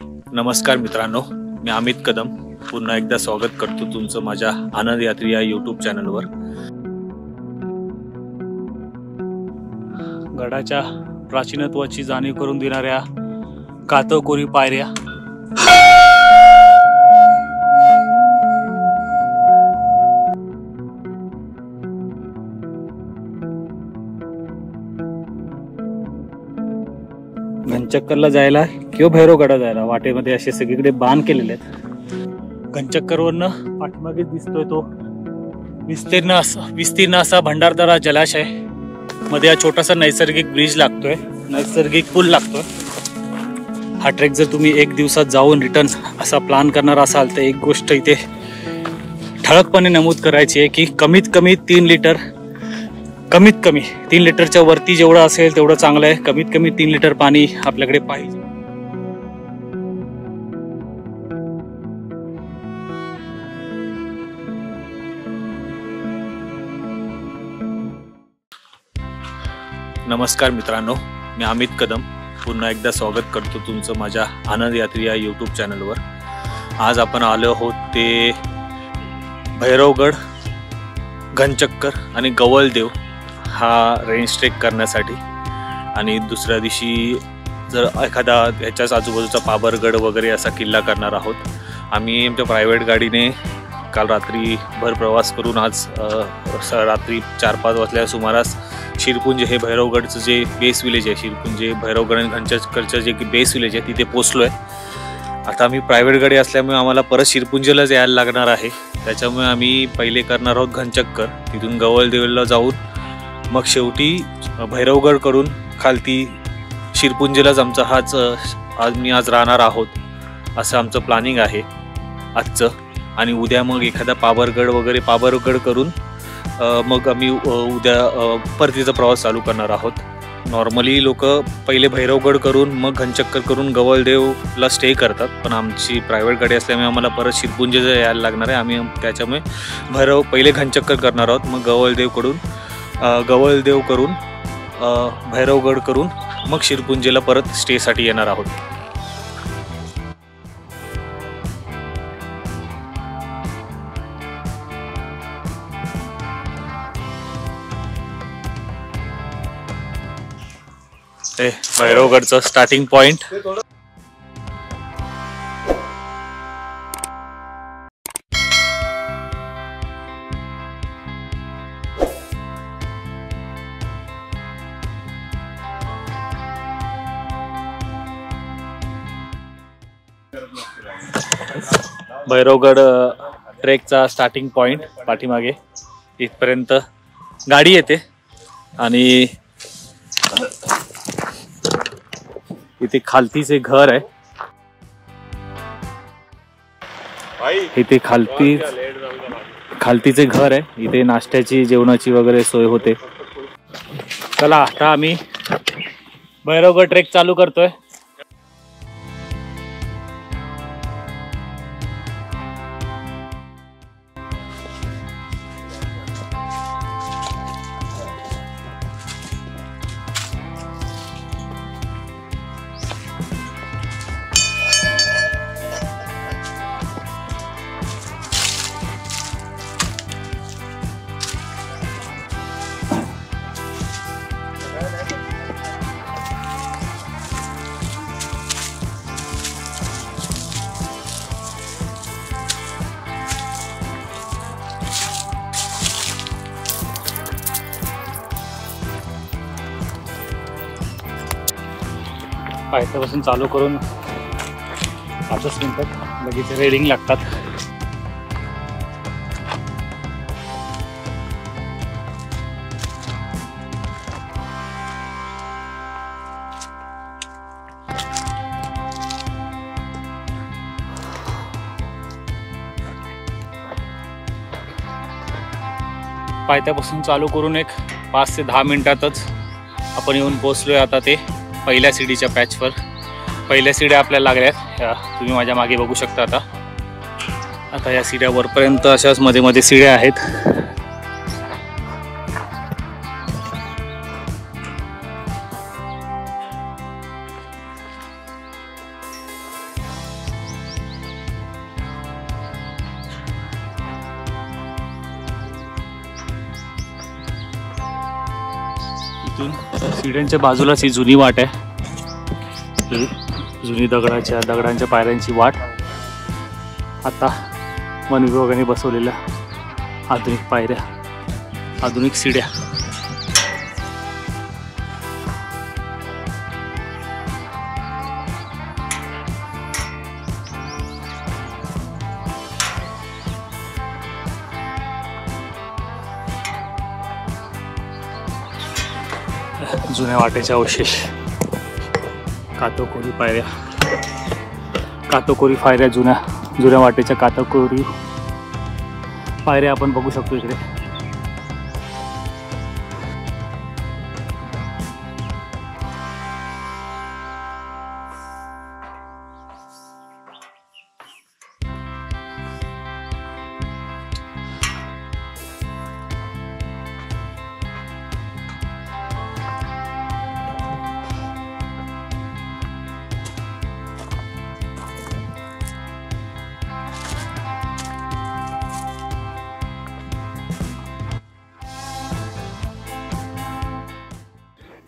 नमस्कार मित्रांनो, मी अमित कदम पुन्हा एकदा स्वागत करतो तुमचं माझ्या आनंद यात्री या यूट्यूब चॅनलवर। गडाच्या प्राचीनत्वाची जाणीव करून देणाऱ्या कातळकोरी पायऱ्या, घनचक्करला जायला किंवा भैरवगडला जायला वाटेमध्ये असे सगळीकडे बांध केलेले आहेत। घनचक्करवरनं पाठीमागे दिसतोय तो विस्तीर्ण असा भंडारदरा जलाशय, मध्ये हा छोटासा नैसर्गिक ब्रिज लागतोय, नैसर्गिक पूल लागतोय। हा ट्रेक जर तुम्ही एक दिवसात जाऊन रिटर्न असा प्लॅन करणार असाल तर एक गोष्ट इथे ठळकपणे नमूद करायची आहे की कमीत कमी 3 लिटरच्या वरती जेवढं असेल तेवढं चांगलं आहे। कमीत कमी 3 लिटर पाणी आपल्याकडे पाहिजे। नमस्कार मित्रांनो, मी अमित कदम पुन्हा एकदा स्वागत करतो तुमचं माझ्या आनंद यात्री या यूट्यूब चॅनलवर। आज आपण आलो आहोत ते भैरवगड, घनचक्कर आणि गवलदेव हा रेंज ट्रेक करण्यासाठी। आणि दुसऱ्या दिवशी जर एखादा याच्याच आजूबाजूचा पाबरगड वगैरे असा किल्ला करणार आहोत। आम्ही आमच्या प्रायव्हेट गाडीने काल रात्री भर प्रवास करून आज रात्री 4-5 वाजल्या सुमारास शिरपुंज हे भैरवगडचं जे बेस विलेज आहे, शिरपुंज भैरवगड आणि घनचक्करचं जे बेस विलेज आहे तिथे पोचलो आहे। आता आम्ही प्रायव्हेट गाडी असल्यामुळे आम्हाला परत शिरपुंजलाच यायला लागणार आहे, त्याच्यामुळे आम्ही पहिले करणार आहोत घनचक्कर, तिथून गवलदेवला जाऊन मग शेवटी भैरवगड करून खालती शिरपुंजलाच आमचा आज राहणार आहोत, असं आमचं प्लॅनिंग आहे आजचं। आणि उद्या मग एखादा पाबरगड करून मग आम्ही उद्या परतीचा प्रवास चालू करणार आहोत। नॉर्मली लोक पहिले भैरवगड करून मग घनचक्कर करून गवलदेवला स्टे करतात, पण आमची प्रायव्हेट गाडी असल्यामुळे आम्हाला परत शिरपुंजला यायला लागणार आहे। आम्ही त्याच्यामुळे पहिले घनचक्कर करणार आहोत, मग गवलदेव करून भैरवगड करून मग शिरपुंजला परत स्टेसाठी येणार आहोत। भैरवगडचं स्टार्टिंग पॉइंट भैरवगड ट्रेकचा स्टार्टिंग पॉइंट पाठीमागे इथपर्यंत गाडी येते आणि इथे खालतीचे घर आहे, इथे खालतीचे घर आहे, इथे नाश्त्याची जेवणाची वगैरे सोय होते। चला आता आम्ही भैरवगड ट्रेक चालू करतोय। पायथ्यापासून चालू करून 5 मिनिटात लगेच रेडिंग लागतात। पायथ्यापासून चालू करून एक 5 ते 10 मिनिटातच आपण येऊन पोहोचलोय आता ते पहिल्या सीडीच्या पॅचवर। पहिल्या सीड्या आपल्याला लागल्यात, तुम्ही माझ्या मागे बघू शकता। आता या सीड्या वरपर्यंत अशाच मध्ये मध्ये सीड्या आहेत। इथून सीड्यांच्या बाजूलाच ही जुनी वाट आहे. ही जुनी दगडांच्या पायऱ्यांची वाट. आता वन विभागाने बसवलेल्या आधुनिक पायऱ्या, आधुनिक सीड्या. जुन्या वाटेचे अवशेष, कातकोरी पायऱ्या, कातकोरी पायऱ्या, जुन्या वाटेच्या कातकोरी पायऱ्या आपण बघू शकतो इकडे.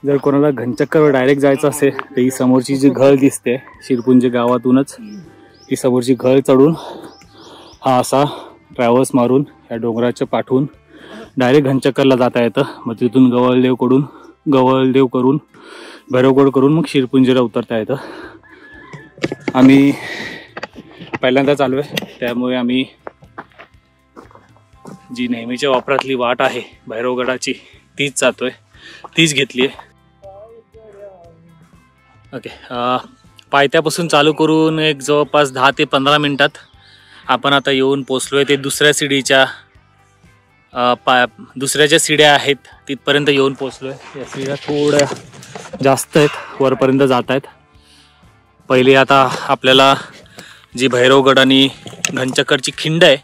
जर कोणाला घनचक्करवर डायरेक्ट जायचं असेल तर ही समोरची जी घळ दिसते शिरपुंजी गावातूनच ही समोरची घळ चढून हा असा ट्रॅव्हल्स मारून या डोंगराच्या पाठवून डायरेक्ट घनचक्करला जाता येतं. मग तिथून गवळदेव करून भैरवगड करून मग शिरपुंजीला उतरता येतं. आम्ही पहिल्यांदाच आलो आहे, त्यामुळे आम्ही जी नेहमीच्या वापरातली वाट आहे भैरवगडाची तीच जातोय, तीच घेतली आहे. ओके, पायथ्यापासून चालू करून एक जवळपास 10 ते 15 मिनिटात आपण आता येऊन पोचलोय. ते दुसऱ्या सीडीच्या दुसऱ्या ज्या सीड्या आहेत तिथपर्यंत येऊन पोचलोय. या सीड्या थोड्या जास्त आहेत, वरपर्यंत जात आहेत. पहिले आता आपल्याला जी भैरवगड आणि घनचक्करची खिंड आहे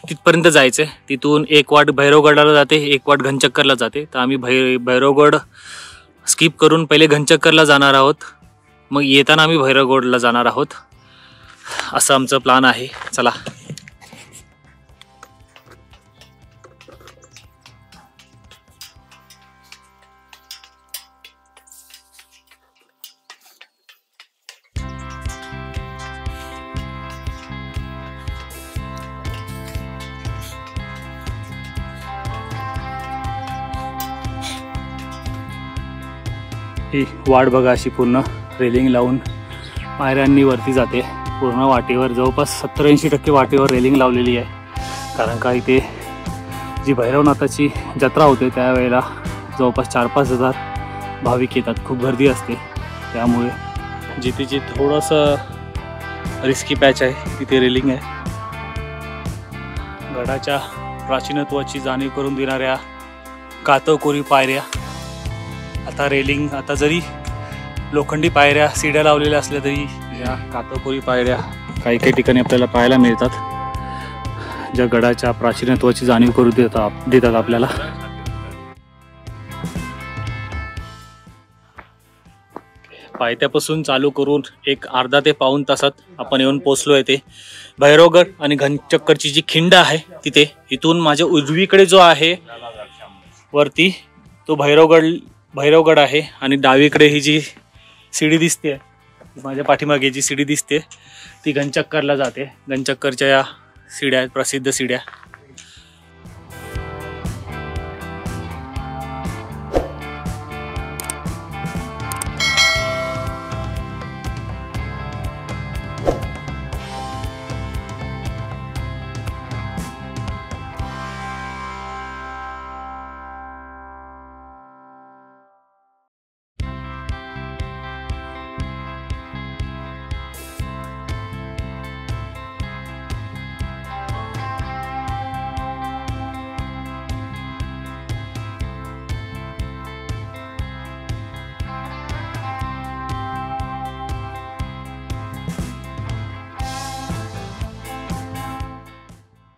तिथपर्यंत जायचं आहे. तिथून एक वाट भैरवगडाला जाते, एक वाट घनचक्करला जाते. तर आम्ही भैरवगड स्किप करून पहिले घनचक्करला जाणार आहोत, मग येताना आम्ही भैरवगडला जाणार आहोत. असं आमचं प्लान आहे. चला. ही वाट बघा, अशी पूर्ण रेलिंग लावून पायऱ्यांनी वरती जाते. पूर्ण वाटेवर जवळपास 70-80% वाटेवर रेलिंग लावलेली आहे. कारण का इथे जी भैरवनाथाची जत्रा होते त्यावेळेला जवळपास 4-5 हजार भाविक येतात. खूप गर्दी असते, त्यामुळे जिथे थोडंसं रिस्की पॅच आहे तिथे रेलिंग आहे. गडाच्या प्राचीनत्वाची जाणीव करून देणाऱ्या कातकोरी पायऱ्या. आता जरी लोखंडी पायऱ्या सीड्या लावलेल्या असल्या तरी या कातकोरी पायऱ्या काही ठिकाणी आपल्याला पाहायला मिळतात, ज्या गडाच्या प्राचीनत्वाची जाणीव करून देतात आपल्याला. पायथ्यापासून चालू करून एक अर्धा ते पाऊण तासात आपण येऊन पोचलो आहे. ते भैरवगड आणि घनचक्करची जी खिंड आहे तिथे. इथून माझ्या उजवीकडे जो आहे वरती तो भैरवगड आहे, आणि डावीकडे ही जी सीडी दिसते, माझ्या पाठीमागे जी सीडी दिसते ती घनचक्करला जाते. घनचक्करच्या या सीड्या आहेत, प्रसिद्ध सीड्या.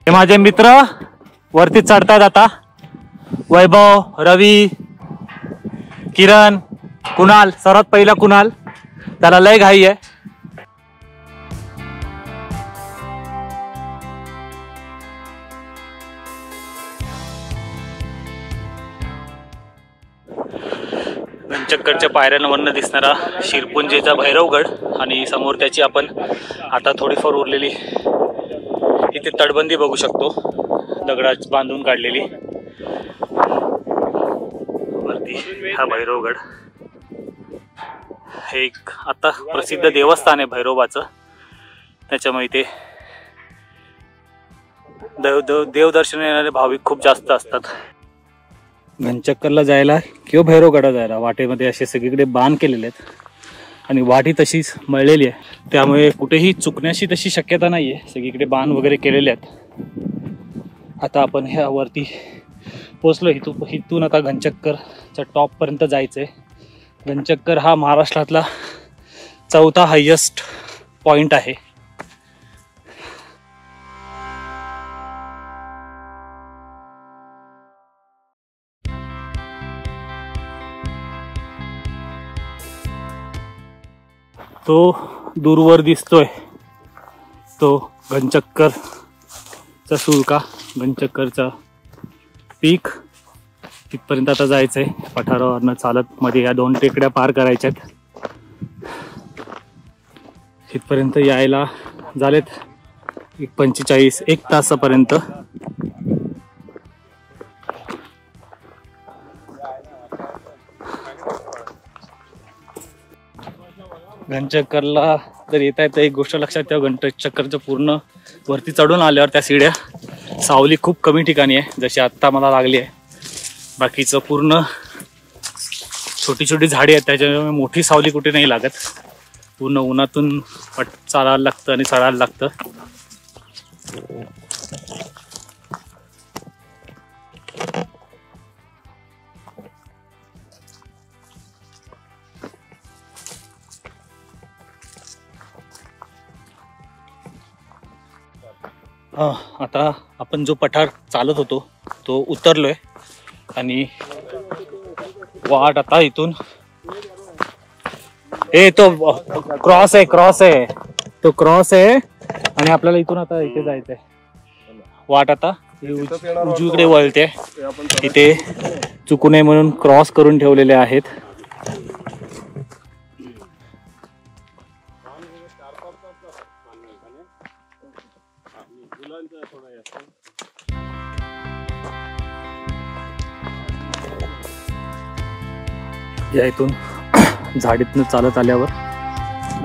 हे माझे मित्र वरती चढतात आता. वैभव, रवी, किरण, कुणाल. सर्वात पहिला कुणाल, त्याला लय घाई आहे. घनचक्करच्या पायऱ्यांवरनं दिसणारा शिरपुंजीचा भैरवगड आणि समोर त्याची आपण आता थोडीफार उरलेली इथे तटबंदी बघू शकतो, दगडा बांधून काढलेली. वरती हा भैरवगड, हे एक आता प्रसिद्ध देवस्थान आहे भैरोबाचं. त्याच्यामुळे इथे देवदर्शन येणारे भाविक खूप जास्त असतात. घनचक्करला जायला किंवा भैरवगडाला जायला वाटेमध्ये असे सगळीकडे बांध केलेले आहेत आणि वाटी तशीच मळलेली आहे, त्यामुळे कुठेही चुकण्याची तशी शक्यता नाही आहे. सगळीकडे बांध वगैरे केलेले आहेत. आता आपण ह्या वरती पोचलो. इथून आता घनचक्करच्या टॉपपर्यंत जायचं आहे. घनचक्कर हा महाराष्ट्रातला 4था हायेस्ट पॉईंट आहे. तो दूरवर दिसतोय तो घनचक्करचा सुळका, घनचक्करचा पीक. तिथपर्यंत आता जायचंय. पठारावरनं चालत मध्ये या 2 टेकड्या पार करायच्यात. तिथपर्यंत यायला झालेत 1 तासापर्यंत. घनचक्करला जर येता येतं एक गोष्ट लक्षात ठेवा, घनचक्करचं पूर्ण वरती चढून आल्यावर त्या सीड्या सावली खूप कमी ठिकाणी आहे, जशी आत्ता मला लागली आहे. बाकीचं पूर्ण छोटी छोटी झाडी आहेत, त्याच्यामुळे मोठी सावली कुठे नाही लागत. पूर्ण उन्हातून चालायला लागतं आणि चढायला लागतं. आता आपण जो पठार चालत होतो तो उतरलोय आणि वाट आता इथून तो क्रॉस आहे तो क्रॉस आहे आणि आपल्याला इथून आता इथे जायचंय. वाट आता उजवीकडे वळते. इथे चुकू नये म्हणून क्रॉस करून ठेवलेले आहेत. या इथून झाडीतनं चालत आल्यावर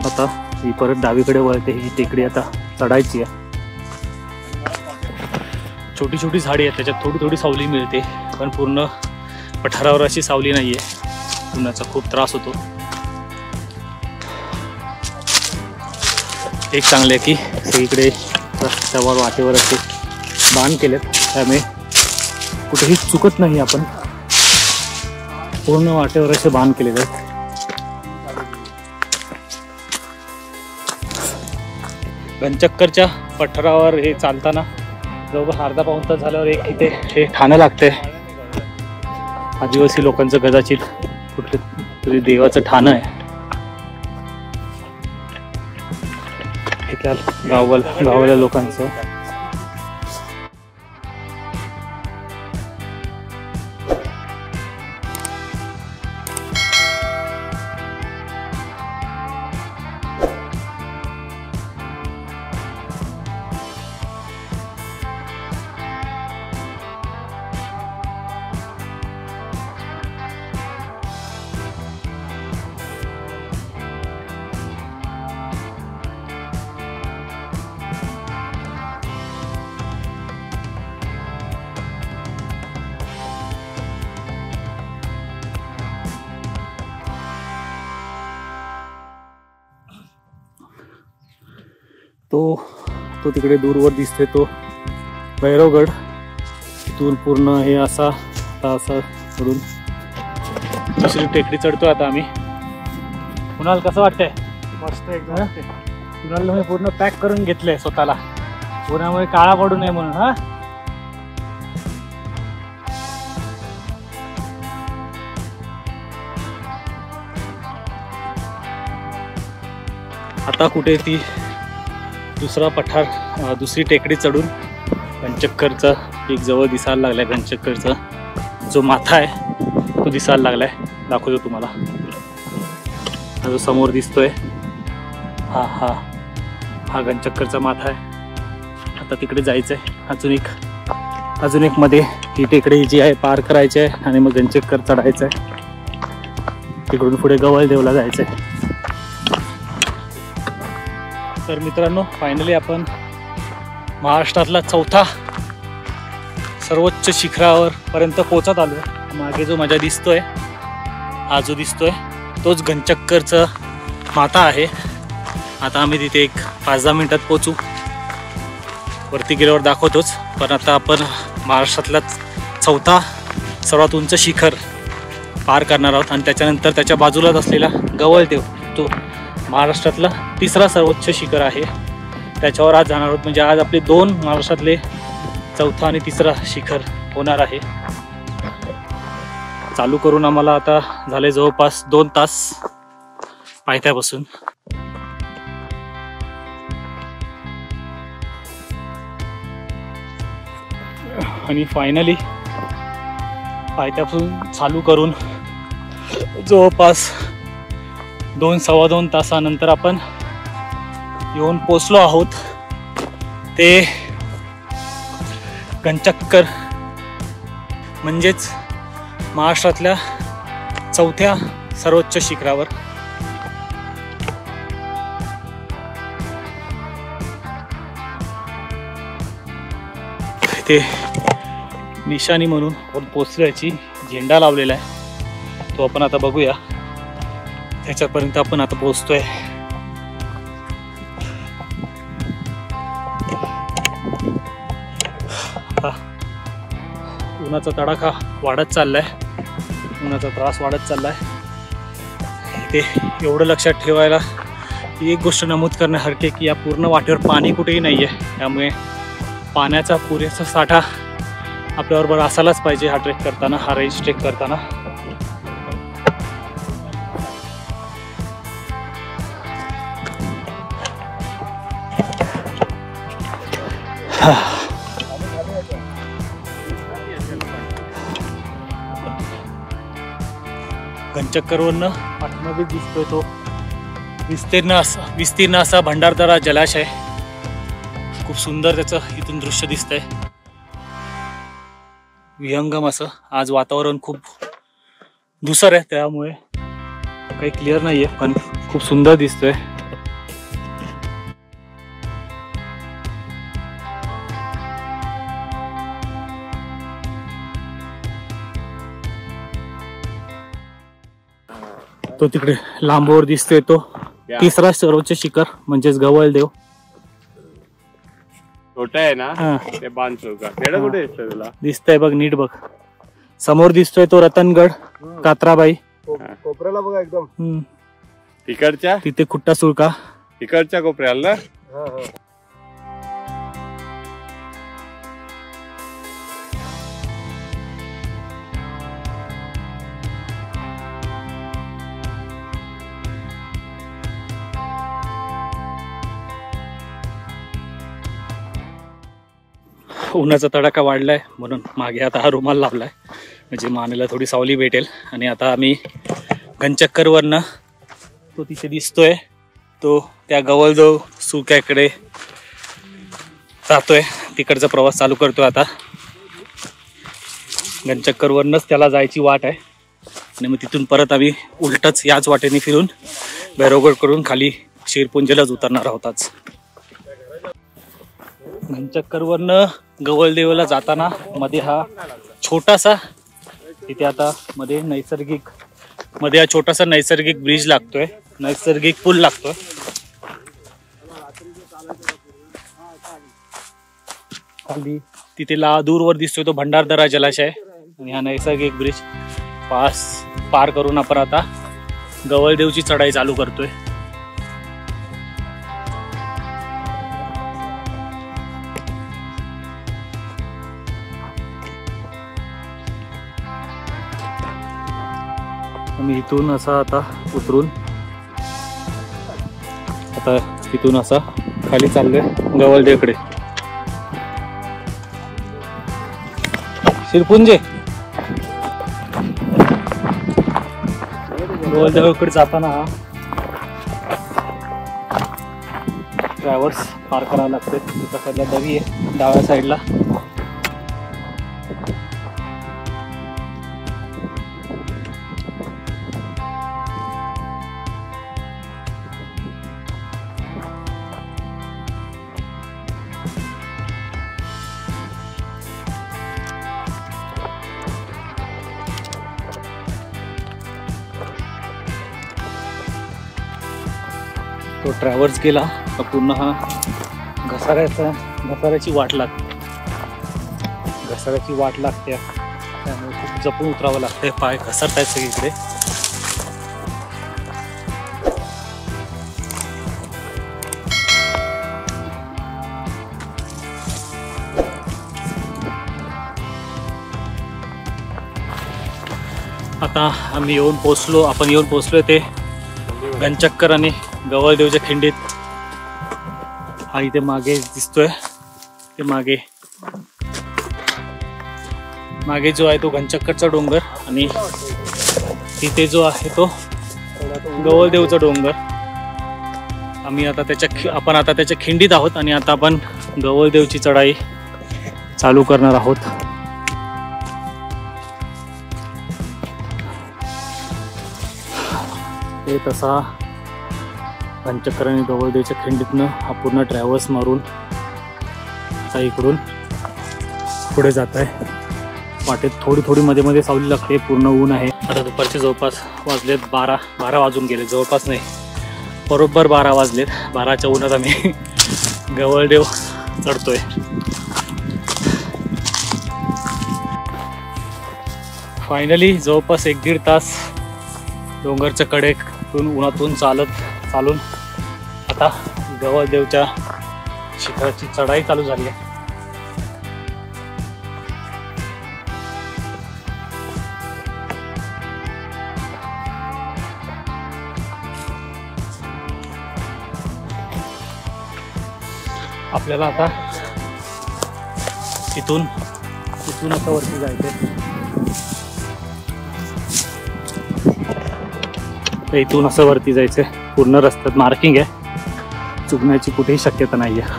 आता ही परत डावीकडे वळते. ही टेकडी आता चढायची आहे. छोटी छोटी झाडी आहेत, त्याच्यात थोडी थोडी सावली मिळते, पण पूर्ण पठारावर अशी सावली नाहीये. उन्हाचा खूप त्रास होतो. एक चांगले आहे की सगळीकडे रस्त्यावर वाटेवर असे बांध केलेत, त्यामुळे कुठेही चुकत नाही आपण. पूर्ण वाटेवर असे बांध केलेले आहेत. घनचक्करच्या पठारावर हे चालताना जवळपास अर्धा पाऊण तास झाल्यावर एक इथे हे ठाणं लागतंय. आदिवासी लोकांचं कदाचित कुठलं तरी देवाचं ठाणं आहे. इथल्या गावाल्या लोकांचं. तो तिकडे दूरवर दिसते तो भैरवगड. इथून पूर्ण हे असा करून दुसरी टेकडी चढतो आता आम्ही. कुणाल कसं वाटतंय? मस्त एकदम. कुणाल मी पूर्ण पॅक करून घेतलंय स्वतःला, उन्हामुळे काळा पडू नये म्हणून. हा आता कुठे ती दुसरा पठार, दुसरी टेकडी चढून घनचक्करचा एक जवळ दिसायला लागलाय. घनचक्करचा जो माथा आहे तो दिसायला लागलाय. दाखवतो तुम्हाला. हा जो समोर दिसतोय हा घनचक्करचा माथा आहे. आता तिकडे जायचंय. अजून एक मध्ये ही टेकडी जी आहे पार करायची आहे आणि मग घनचक्कर चढायचं आहे. तिकडून पुढे गवळदेवला जायचंय. तर मित्रांनो, फायनली आपण महाराष्ट्रातला चौथा सर्वोच्च शिखरावर पर्यंत पोहोचत आलो. मागे जो माझ्या दिसतोय, हा जो दिसतोय तोच घनचक्करचं माथा आहे. आता आम्ही तिथे एक 5-10 मिनिटात पोहोचू. वरती गेल्यावर दाखवतोच. पण आता आपण महाराष्ट्रातला चौथा सर्वात उंच शिखर पार करणार आहोत आणि त्याच्यानंतर त्याच्या बाजूलाच असलेला गवळदेव, तो महाराष्ट्रातला तिसरा सर्वोच्च शिखर आहे, त्याच्यावर आज जाणार आहोत. म्हणजे आज आपले 2 महाराष्ट्रातले चौथा आणि तिसरा शिखर होणार आहे. चालू करून आम्हाला आता झाले जवळपास 2 तास पायथ्यापासून. आणि फायनली पायथ्यापासून चालू करून जवळपास 2-2.25 तासानंतर आपण येऊन पोचलो आहोत. ते घनचक्कर म्हणजेच महाराष्ट्रातल्या चौथ्या सर्वोच्च शिखरावर. ते निशाणी म्हणून आपण पोचल्याची झेंडा लावलेला आहे, तो आपण आता बघूया. त्याच्यापर्यंत आपण आता पोहोचतोय. उन्हाचा तडाखा वाढत चाललाय, उन्हाचा त्रास वाढत चाललाय. ते एवढं लक्षात ठेवायला एक गोष्ट नमूद करण्यासारखी की या पूर्ण वाटेवर पाणी कुठेही नाही आहे. त्यामुळे पाण्याचा पुरेसा साठा आपल्याबरोबर असायलाच पाहिजे हा ट्रेक करताना, हा रेंज ट्रेक करताना. घनचक्करवरनं पाठीमागे दिसतोय तो विस्तीर्ण असा भंडारदरा जलाशय. खूप सुंदर त्याचं इथून दृश्य दिसतंय, विहंगम असं. आज वातावरण खूप धुसर आहे, त्यामुळे काही क्लिअर नाहीये, पण खूप सुंदर दिसतोय. तो तिकडे लांबवर दिसतोय तो तिसरा सर्वोच्च शिखर म्हणजेच गवळदेव. छोटा आहे ना ते बांधचौका. खेळ कुठे दिसतोय तुला? दिसतंय बघ, नीट बघ. समोर दिसतोय तो रतनगड, कात्राबाई. कोपऱ्याला बघा एकदम तिकडच्या, तिथे खुट्टा सुळका तिकडच्या कोपऱ्याला. उन्हाचा तडाखा वाढलाय म्हणून मागे आता हा रुमाल लावलाय, म्हणजे मानेला थोडी सावली भेटेल. आणि आता आम्ही घनचक्करवरनं तो तिथे दिसतोय तो त्या गवळदेव सुक्याकडे जातोय. तिकडचा प्रवास चालू करतोय आता. घनचक्करवरनंच त्याला जायची वाट आहे आणि मग तिथून परत आम्ही उलटच याच वाटेने फिरून भैरवगड करून खाली शिरपुंजीलाच उतरणार आहोत आज. घनचक्करवरनं गवळदेवला जाताना मध्ये हा छोटासा, तिथे आता मध्ये हा छोटासा नैसर्गिक ब्रिज लागतोय, नैसर्गिक पूल लागतोय. खाली तिथे दूरवर दिसतोय तो भंडारदरा जलाशय आणि हा नैसर्गिक ब्रिज पार करून आपण आता गवळदेवची चढाई चालू करतोय. आम्ही इथून असा आता उतरून आता तिथून असा खाली चाललोय गवळदेवकडे. शिरपुंजे गवळदेवकडे जाताना ट्रॅव्हल्स पार करावं लागते. एका साईडला दरी आहे, डाव्या साईडला. तो ट्रॅव्हल्स गेला तर पूर्ण हा घसाऱ्याची वाट लागते. त्यामुळे खूप जपून उतरावं लागते. पाय घसरतायत सगळीकडे. आता आपण येऊन पोचलोय ते गंचक्कर आणि गवळदेवच्या खिंडीत. हा इथे मागे दिसतोय, ते मागे जो आहे तो घनचक्करचा डोंगर आणि तिथे जो आहे तो गवळदेवचा डोंगर. आपण आता त्याच्या खिंडीत आहोत आणि आता आपण गवळदेवची चढाई चालू करणार आहोत. ते तसा घनचक्कर आणि गवळदेवच्या खिंडीतनं हा पूर्ण ट्रॅव्हल्स मारून आता इकडून पुढे जात आहे. वाटेत थोडी मध्ये सावली लागते. पूर्ण ऊन आहे. आता दुपारचे जवळपास वाजलेत 12 वाजून गेले. जवळपास नाही, बरोबर 12 वाजलेत. 12च्या उन्हात आम्ही गवळदेव चढतोय. फायनली जवळपास 1-1.5 तास डोंगरच्या कडेतून उन्हातून चालून आता गवळदेवच्या शिखराची चढाई चालू झाली आहे. आपल्याला आता इथून आता वरती जायचंय. इथून असं वरती जायचंय. पूर्ण रस्त्यात मार्किंग आहे, चुकण्याची कुठेही शक्यता नाही आहे.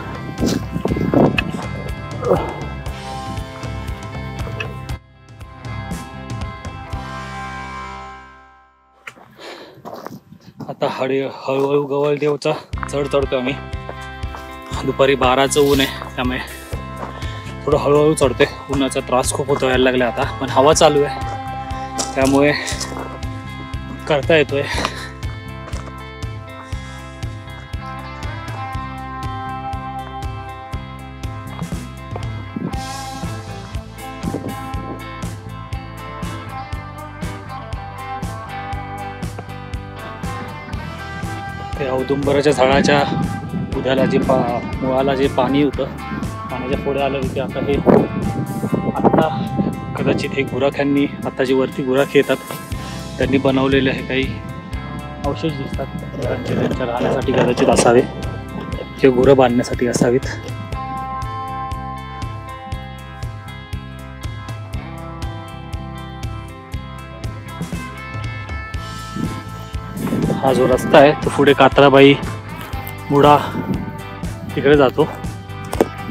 आता हळूहळू गवळदेवचा चढतोय आम्ही. दुपारी 12चं ऊन आहे, त्यामुळे थोडं हळूहळू चढतोय. उन्हाचा त्रास खूप होतो यायला लागला आता, पण हवा चालू आहे त्यामुळे करता येतोय. त्या औदुंबराच्या झाडाच्या बुधाला मुळाला जे पाणी होतं, पाण्याच्या पुढे आलं तिथे आता कदाचित हे गुराख्यांनी, आता जे वरती गुराखी येतात त्यांनी बनवलेले आहे काही अवशेष दिसतात. त्यांच्या राहण्यासाठी कदाचित असावे किंवा गुरं बांधण्यासाठी असावीत. हा जो रस्ता आहे तो पुढे कात्राबाई मुडा तिकडे जातो,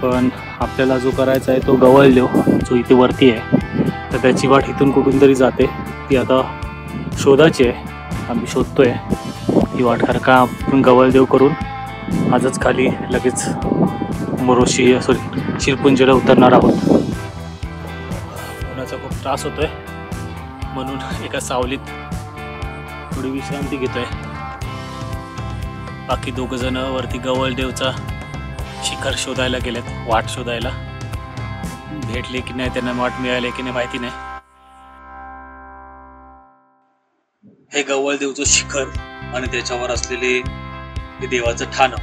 पण आपल्याला जो करायचा आहे तो गवळदेव जो इथे वरती आहे, तर त्याची वाट इथून कुठून तरी जाते. ती आता शोधाची आहे. आम्ही शोधतोय ही वाट, कारण का आपण गवळदेव करून आजच खाली लगेच शिरपुंजीला उतरणार आहोत. उन्हाचा खूप त्रास होतोय म्हणून एका सावलीत थोडी विश्रांती घेतोय. बाकी 2 जण वरती गवळदेवचा शिखर शोधायला गेलेत, वाट शोधायला. भेटले की नाही, त्यांना वाट मिळाली की नाही माहिती नाही. हे गवळदेवचं शिखर आणि त्याच्यावर असलेले हे देवाचं ठाणं.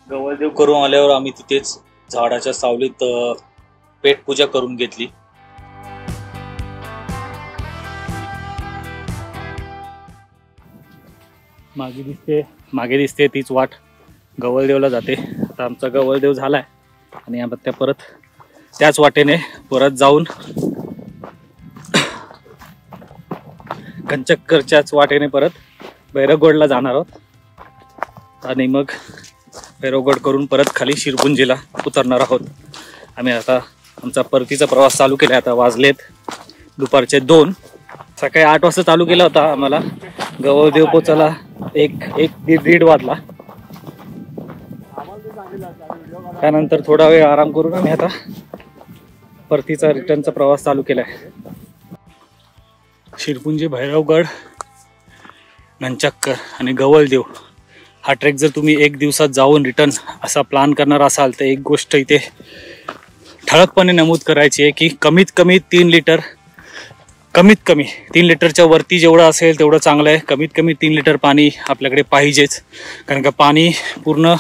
गवळदेव करून आल्यावर आम्ही तिथेच झाडाच्या सावलीत पेट पूजा करून घेतली. मागे दिसते तीच वाट गवळदेवला जाते. आता आमचा गवळदेव झालाय आणि आपण त्या परत त्याच वाटेने परत जाऊन घनचक्करच्याच वाटेने परत भैरवगडला जाणार आहोत आणि मग भैरवगड करून परत खाली शिरपुंजीला उतरणार आहोत. आम्ही आता आमचा परतीचा प्रवास चालू केला. आता वाजलेत दुपारचे 2. सकाळी 8 वाजता चालू केला होता. आम्हाला गवळदेव पोचायला दीड वाजला. त्यानंतर थोडा वेळ आराम करून आम्ही आता परतीचा रिटर्नचा प्रवास चालू केलाय. शिरपुंजी, भैरवगड, घनचक्कर आणि गवळदेव हा ट्रेक जर तुम्ही 1 दिवसात जाऊन रिटर्न असा प्लॅन करणार असाल तर एक गोष्ट इथे ठळकपणे नमूद करायची आहे की कमीत कमी 3 लिटरच्या वरती जेवढं असेल तेवढं चांगलं आहे. कमीत कमी 3 लिटर पाणी आपल्याकडे पाहिजेच. कारण का पाणी पूर्ण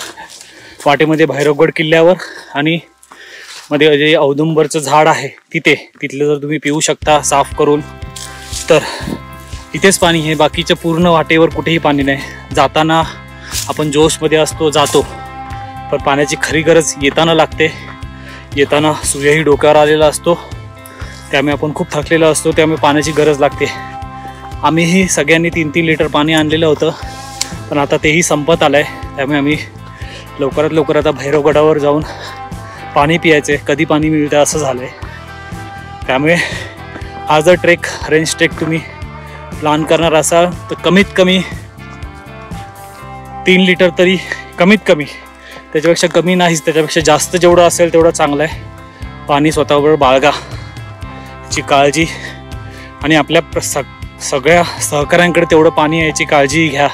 वाटेमध्ये भैरवगड किल्ल्यावर आणि मध्ये जे औदुंबरचं झाड आहे तिथलं जर तुम्ही पिऊ शकता साफ करून तर इथेच पाणी आहे. बाकीच्या पूर्ण वाटेवर कुठेही पाणी नाही. जाताना आपण जोशमध्ये असतो, जातो, पण पाण्याची खरी गरज येताना लागते. येताना सूर्यही डोक्यावर आलेला असतो, त्यामुळे आपण खूप थकलेला असतो, त्यामुळे पाण्याची गरज लागते. आम्हीही सगळ्यांनी 3-3 लिटर पाणी आणलेलं होतं, पण आता तेही संपत आलं आहे. त्यामुळे आम्ही लवकरात लवकर आता भैरवगडावर जाऊन पाणी पियायचे. कधी पाणी मिळतं असं झालं आहे. त्यामुळे हा जर रेंज ट्रेक तुम्ही प्लॅन करणार असाल तर कमीत कमी 3 लिटर तरी कमीत कमी, त्याच्यापेक्षा कमी नाहीच, त्याच्यापेक्षा जास्त जेवढं असेल तेवढं चांगलं आहे. पाणी स्वतःबरोबर बाळगा, ची काळजी आणि आपल्या सगळ्या सहकाऱ्यांकडे तेवढं पाणी यायची काळजी घ्या,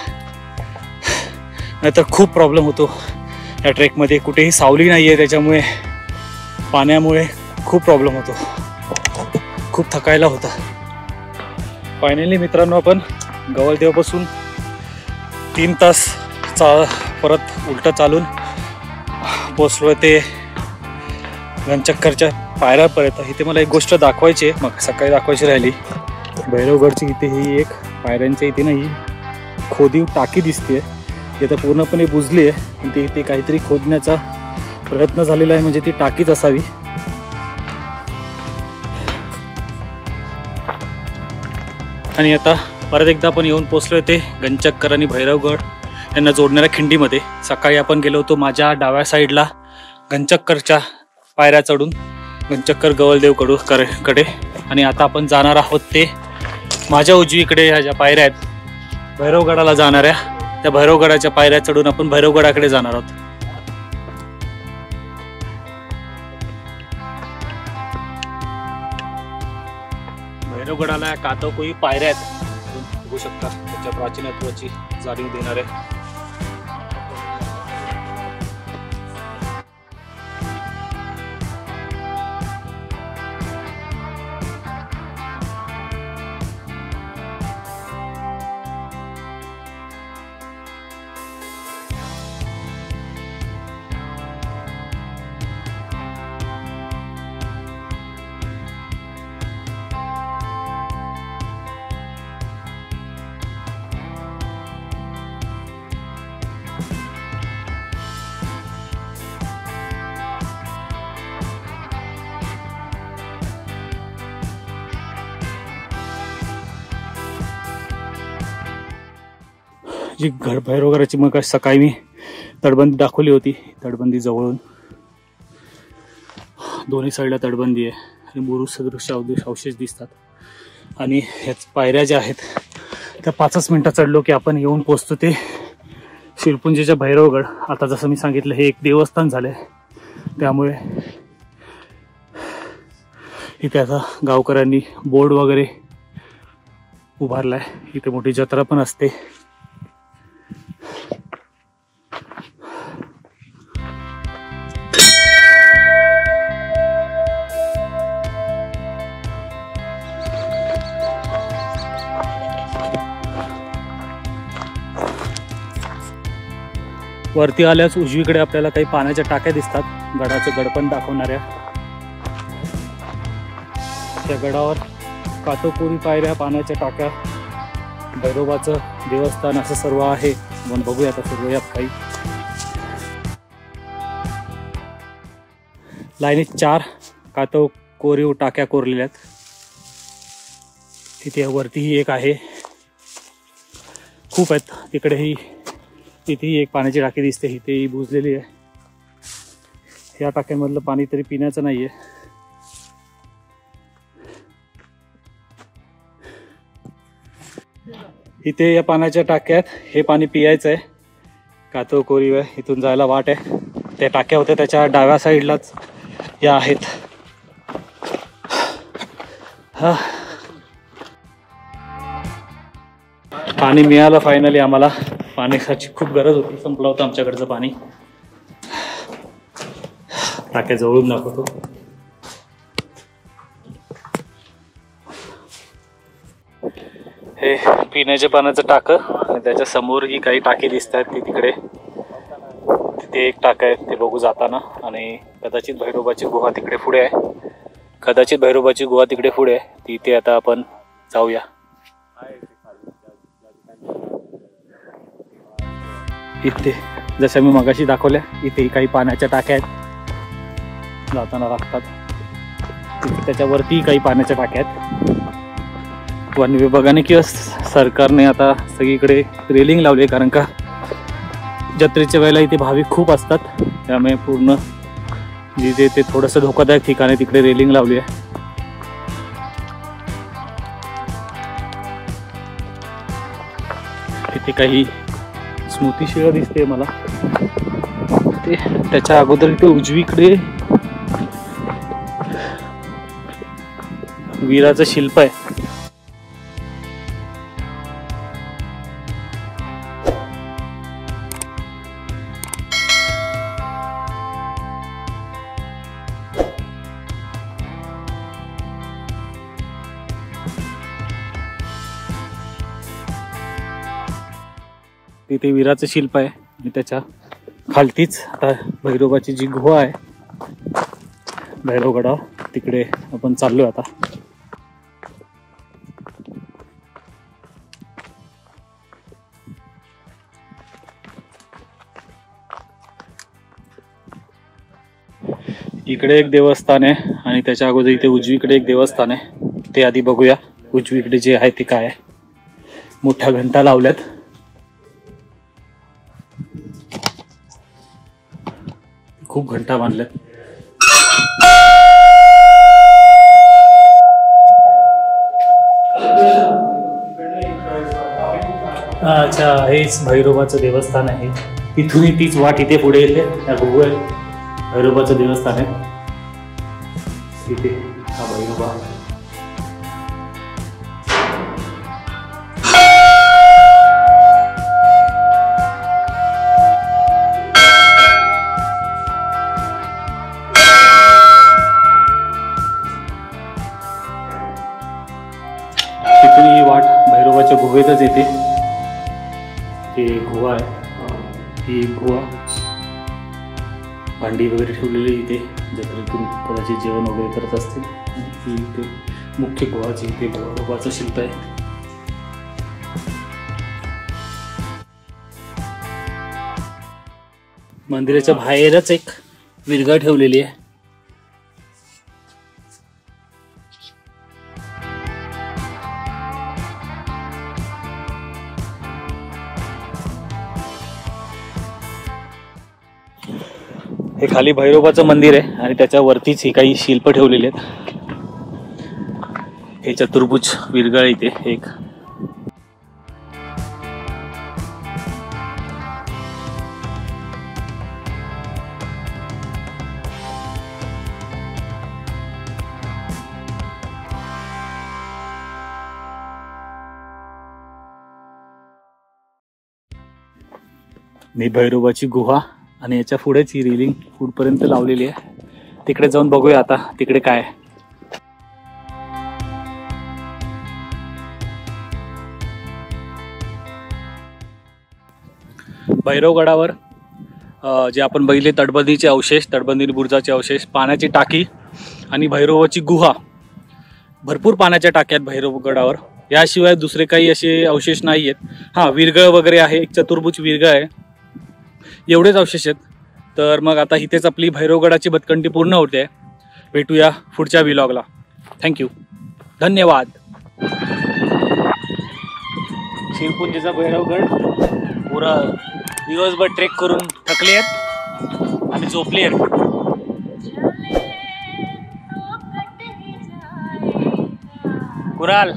नाहीतर खूप प्रॉब्लेम होतो या ट्रेकमध्ये. कुठेही सावली नाही आहे, त्याच्यामुळे पाण्यामुळे खूप प्रॉब्लेम होतो, खूप थकायला होतं. फायनली मित्रांनो आपण गवळदेवपासून 3 तास परत उलटं चालून पोचलो ते घनचक्करच्या पायऱ्यापर्यंत. इथे मला एक गोष्ट दाखवायची आहे, मग सकाळी दाखवायची राहिली. भैरवगडची इथे ही एक पायऱ्यांच्या इथे ना ही खोदीव टाकी दिसते. ती आता पूर्णपणे बुजली आहे. ते इथे काहीतरी खोदण्याचा प्रयत्न झालेला आहे, म्हणजे ती टाकीच असावी. आणि आता परत एकदा आपण येऊन पोचलो ते घनचक्कर आणि भैरवगड यांना जोडणाऱ्या खिंडीमध्ये. सकाळी आपण गेलो होतो माझ्या डाव्या साईडला घनचक्करच्या पायऱ्या चढून घनचक्कर गवळदेव कडे, आणि आता आपण जाणार आहोत ते माझ्या उजवीकडे ह्या ज्या पायऱ्या आहेत भैरवगडाला जाणाऱ्या, त्या भैरवगडाच्या पायऱ्या चढून आपण भैरवगडाकडे जाणार आहोत. भैरवगडाला कातळकोई पायऱ्या आहेत, बघू शकता. त्याच्या प्राचीनत्वाची जाणीव देणारे जी भैरवगडाची मग सकाळी मी तटबंदी दाखवली होती. तटबंदी जवळून दोन्ही साईडला तटबंदी आहे आणि बुरुज सदृश अवशेष दिसतात. आणि ह्याच पायऱ्या ज्या आहेत त्या 5 मिनिटात चढलो की आपण येऊन पोचतो ते शिरपुंजीच्या भैरवगड. आता जसं मी सांगितलं हे एक देवस्थान झालं आहे, त्यामुळे इथे आता गावकऱ्यांनी बोर्ड वगैरे उभारला आहे. इथे मोठी जत्रा पण असते. वरती आल्यास उजवीकडे आपल्याला काही पाण्याच्या टाक्या दिसतात, गडाचं गडपण दाखवणाऱ्या. त्या गडावर कातळकोरी पायऱ्या, पाण्याच्या टाक्या, भैरोबाचं देवस्थान असं सर्व आहे. आपण बघूया आता सर्व यात काही. लाईनीत 4 कातो कोरीव टाक्या कोरलेल्या आहेत. तिथे वरतीही एक आहे. खूप आहेत तिकडेही. तिथेही एक पाण्याची टाकी दिसते, इथेही बुजलेली आहे. या टाक्यांमधलं पाणी तरी पिण्याचं नाही आहे. इथे या पाण्याच्या टाक्यात हे पाणी पियायचं आहे. कातो कोरीव आहे, इथून जायला वाट आहे. त्या टाक्या होत्या त्याच्या डाव्या साईडलाच या आहेत. पाणी मिळालं फायनली आम्हाला. पाण्याची खूप गरज होती, संपलं होतं आमच्याकडचं पाणी. टाक्या जवळून दाखवतो. हे पिण्याच्या पाण्याचं टाकं आणि त्याच्या समोर ही काही टाकी दिसत आहेत ती तिकडे. तिथे एक टाका आहे ते बघू जाताना. आणि कदाचित भैरोबाची गुहा तिकडे पुढे आहे. तिथे आता आपण जाऊया. इथे जसं मी मगाशी दाखवल्या, इथे काही पाण्याच्या टाक्या आहेत जाताना लागतात. तिथे त्याच्यावरती काही पाण्याच्या टाक्या आहेत. वन विभागाने किंवा सरकारने आता सगळीकडे रेलिंग लावली आहे, कारण का जत्रेच्या वेळेला इथे भाविक खूप असतात. त्यामुळे पूर्ण जिथे ते थोडंसं धोकादायक ठिकाण आहे तिकडे रेलिंग लावली आहे. इथे काही स्मृतिशिळा दिसते मला. ते त्याच्या अगोदर इथे उजवीकडे वीराचं शिल्प आहे. तिथे वीराचं शिल्प आहे आणि त्याच्या खालतीच आता भैरोबाची जी गुहा आहे भैरवगडावर, तिकडे आपण चाललोय आता. इकडे एक देवस्थान आहे आणि त्याच्या अगोदर इथे उजवीकडे एक देवस्थान आहे. ते आधी बघूया. उजवीकडे जे आहे ते काय आहे. मोठ्या घंटा लावल्यात. खूप घंटा बांधल्यात. अच्छा, हेच भैरोबाचं देवस्थान आहे. इथूनही तीच वाट इथे पुढे येते. त्या गुहेत भैरोबाचं देवस्थान आहे. इथे हा भैरोबा. तिथून ही वाट भैरोबाच्या गुहेतच येते. ही गुहा आहे. ही गुहा भांडी वगैरे ठेवलेली इथे जत्रेतून कदाचित जेवण वगैरे करत असतील. ही इथे मुख्य गुहाची इथे भैरोबाचं शिल्प आहे. मंदिराच्या बाहेरच एक विरगा ठेवलेली आहे. हे खाली भैरोबाचं मंदिर आहे आणि त्याच्यावरतीच ही काही शिल्प ठेवलेली आहेत. हे चतुर्भुज विरगळ इथे एक. मी भैरोबाची गुहा आणि याच्या पुढेच ही रेलिंग पुढपर्यंत लावलेली आहे. तिकडे जाऊन बघूया आता तिकडे काय आहे. भैरवगडावर जे आपण बघितले तटबंदीचे अवशेष, तटबंदी बुरुजाचे अवशेष, पाण्याची टाकी आणि भैरवाची गुहा. भरपूर पाण्याच्या टाक्यात भैरवगडावर. याशिवाय दुसरे काही असे अवशेष नाही आहेत. हां, विरगळ वगैरे आहे, एक चतुर्भुज विरगळ आहे. एवढेच अवशेष आहेत. तर मग आता इथेच आपली भैरवगडाची भटकंती पूर्ण होते. भेटूया पुढच्या व्लॉगला. थँक्यू, धन्यवाद. शिरपुंजीचा भैरवगड पुरा दिवसभर ट्रेक करून थकले आहेत आणि झोपले आहेत. कुराल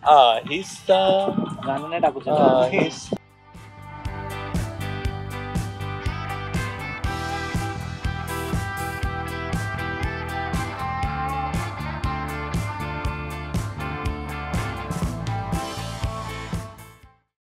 आहिस्ता गाणं नाही टाकू शकत. आहिस्ता